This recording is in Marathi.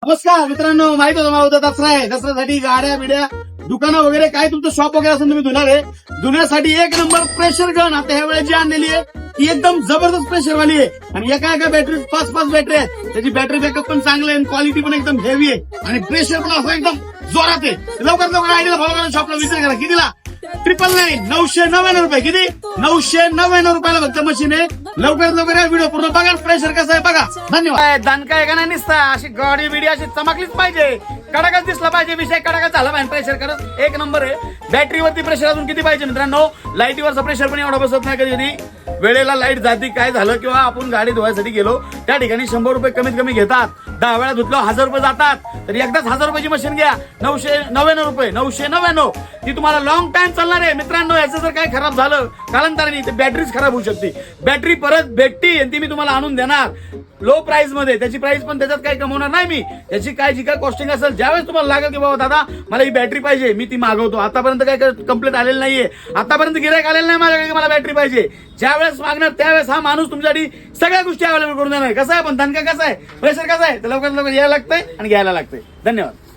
नमस्कार मित्रांनो, माहित होतं मला उद्या दसरा आहे. दसऱ्यासाठी गाड्या बिड्या दुकानं वगैरे काय तुमचं शॉप वगैरे असेल तुम्ही धुणार आहे. धुण्यासाठी एक नंबर प्रेशर गन आता ह्या वेळेस जी आणलेली आहे ती एकदम जबरदस्त प्रेशर वाली आहे. आणि एका बॅटरी 5 बॅटरी आहे. त्याची बॅटरी बॅकअप पण चांगलं आहे आणि क्वालिटी पण एकदम हेवी आहे आणि प्रेशर पण असं एकदम जोरात आहे. लवकर लवकर आयडिया फॉलो करा, शॉपला विचार करा. कितीला? 999 999 रुपये. किती? 999 रुपयाला फक्त मशीन आहे. लवकरात लवकर या व्हिडिओ पूर्ण बघा. प्रेशर कसं आहे बघा. धन्यवाद. दणका आहे का नाही निसता अशी गाडी बिडी अशी चमकलीच पाहिजे, कडकच दिसला पाहिजे, विषय कडकच झाला पाहिजे. प्रेशर करत एक नंबर आहे. बॅटरीवरती प्रेशर अजून किती पाहिजे मित्रांनो? लाईटीवरचा प्रेशर पण एवढा बसत नाही. कधी कधी वेळेला लाईट जाती काय झालं किंवा आपण गाडी धुवायसाठी गेलो त्या ठिकाणी 100 रुपये कमीत कमी घेतात. 10 वेळा धुतलो 1000 रुपये जातात. तर एकदाच 1000 रुपयाची मशीन घ्या. 999 रुपये. 999 ती तुम्हाला लॉंग टाइम चालणार आहे मित्रांनो. याचं जर काय खराब झालं कालांतराने तर बॅटरीच खराब होऊ शकते. बॅटरी परत भेटती आणि ती मी तुम्हाला आणून देणार लो प्राइस मध्ये. त्याची प्राइस पण त्याच्यात काही कमवणार नाही मी. त्याची काय जी काय कॉस्टिंग असेल ज्यावेळेस तुम्हाला लागेल की बाबा दादा मला ही बॅटरी पाहिजे मी ती मागवतो. आतापर्यंत काय कंप्लेंट आलेलं नाहीये. आतापर्यंत गिरायक आलेलं नाही माझ्याकडे मला बॅटरी पाहिजे. ज्यावेळेस मागणार त्यावेळेस हा माणूस तुमच्यासाठी सगळ्या गोष्टी अवेलेबल करून देणार. कसा आहे पण धनका कसा आहे, प्रेशर कसा आहे, तर लवकरात लवकर यायला लागतंय आणि घ्यायला लागतंय. धन्यवाद.